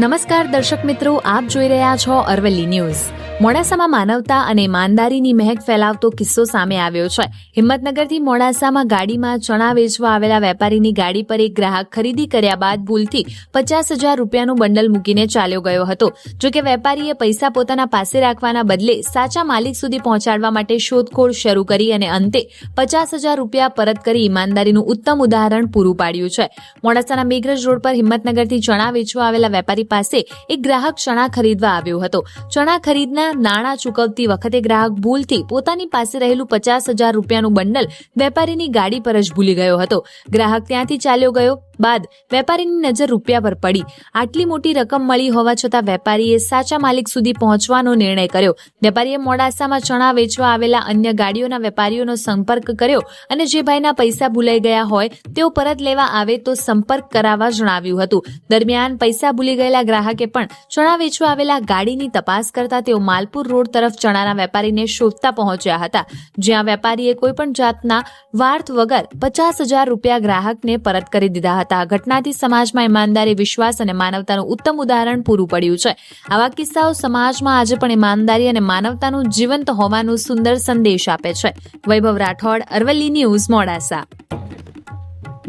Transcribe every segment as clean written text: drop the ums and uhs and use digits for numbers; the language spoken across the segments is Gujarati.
નમસ્કાર દર્શક મિત્રો, આપ જોઈ રહ્યા છો અરવલ્લી ન્યૂઝ. મોડાસામાં માનવતા અને ઈમાનદારીની મહેક ફેલાવતો કિસ્સો સામે આવ્યો છે. હિંમતનગરથી મોડાસામાં ગાડીમાં ચણા વેચવા આવેલા વેપારીની ગાડી પર એક ગ્રાહક ખરીદી કર્યા બાદ ભૂલથી 50,000 રૂપિયાનું બંડલ મૂકીને ચાલ્યો ગયો હતો. જોકે વેપારીએ પૈસા પોતાના પાસે રાખવાના બદલે સાચા માલિક સુધી પહોંચાડવા માટે શોધખોળ શરૂ કરી અને અંતે 50,000 રૂપિયા પરત કરી ઈમાનદારીનું ઉત્તમ ઉદાહરણ પૂરું પાડ્યું છે. મોડાસાના મેઘરજ રોડ પર હિંમતનગરથી ચણા વેચવા આવેલા વેપારી પાસે એક ગ્રાહક ચણા ખરીદવા આવ્યો હતો. ચણા ખરીદના નાણાં ચૂકવતી વખતે ગ્રાહક ભૂલથી પોતાની પાસે રહેલું 50,000 રૂપિયાનું બંડલ વેપારીની ગાડી પર જ ભૂલી ગયો હતો. ગ્રાહક ત્યાંથી ચાલ્યો ગયો બાદ વેપારીની નજર રૂપિયા પર પડી. આટલી મોટી રકમ મળી હોવા છતાં વેપારીએ સાચા માલિક સુધી પહોંચવાનો નિર્ણય કર્યો. વેપારીએ મોડાસામાં ચણા વેચવા આવેલા અન્ય ગાડીઓના વેપારીઓનો સંપર્ક કર્યો અને જે ભાઈના પૈસા ભૂલાઈ ગયા હોય તેઓ પરત લેવા આવે તો સંપર્ક કરાવવા જણાવ્યું હતું. દરમિયાન પૈસા ભૂલી ગયેલા ગ્રાહકે પણ ચણા વેચવા આવેલા ગાડીની તપાસ કરતા તેઓ માલપુર રોડ તરફ ચણાના વેપારીને શોધતા પહોંચ્યા હતા, જ્યાં વેપારીએ કોઈપણ જાતના વાર્થ વગર 50,000 રૂપિયા ગ્રાહકને પરત કરી દીધા હતા. ઘટનાથી સમાજમાં ઈમાનદારી, વિશ્વાસ અને માનવતાનું ઉત્તમ ઉદાહરણ પૂરું પડ્યું છે. આવા કિસ્સાઓ સમાજમાં આજે પણ ઈમાનદારી અને માનવતાનું જીવંત હોવાનું સુંદર સંદેશ આપે છે. વૈભવ રાઠોડ, અરવલ્લી ન્યૂઝ, મોડાસા.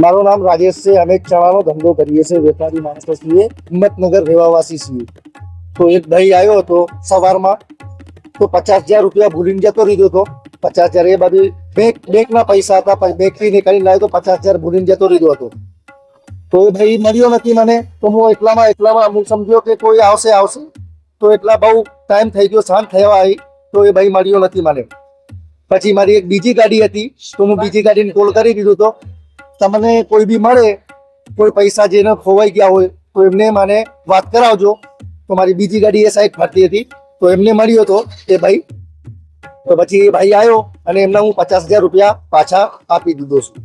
મારું નામ રાજેશ છે. અમે ચણાનો ધંધો કરીએ છીએ, વેપારી માણસો છીએ, હિંમતનગર રહેવાવાસી છીએ. તો એક ભાઈ આવ્યો હતો સવારમાં, તો 50,000 રૂપિયા ભૂલીને જતો રહ્યો હતો. 50,000 એ બાજુ બેંકના પૈસા હતા, બેંકથી નીકળીને લાવ્યો તો 50,000 ભૂલીને જતો રહ્યો હતો. તો એ ભાઈ મળ્યો નથી મને. તો હું એટલામાં હું સમજ્યો કે કોઈ આવશે. તો એટલા બહુ ટાઈમ થઈ ગયો, શાંત થવા આવી, તો એ ભાઈ મળ્યો નથી મને. પછી મારી એક બીજી ગાડી હતી, તો હું બીજી ગાડીને કોલ કરી દીધો હતો, તમને કોઈ બી મળે, કોઈ પૈસા જેને ખોવાઈ ગયા હોય તો એમને મને વાત કરાવજો. તો મારી બીજી ગાડી એ સાઈડ ફરતી હતી, તો એમને મળ્યો હતો એ ભાઈ. તો પછી એ ભાઈ આવ્યો અને એમને હું 50,000 રૂપિયા પાછા આપી દીધો છું.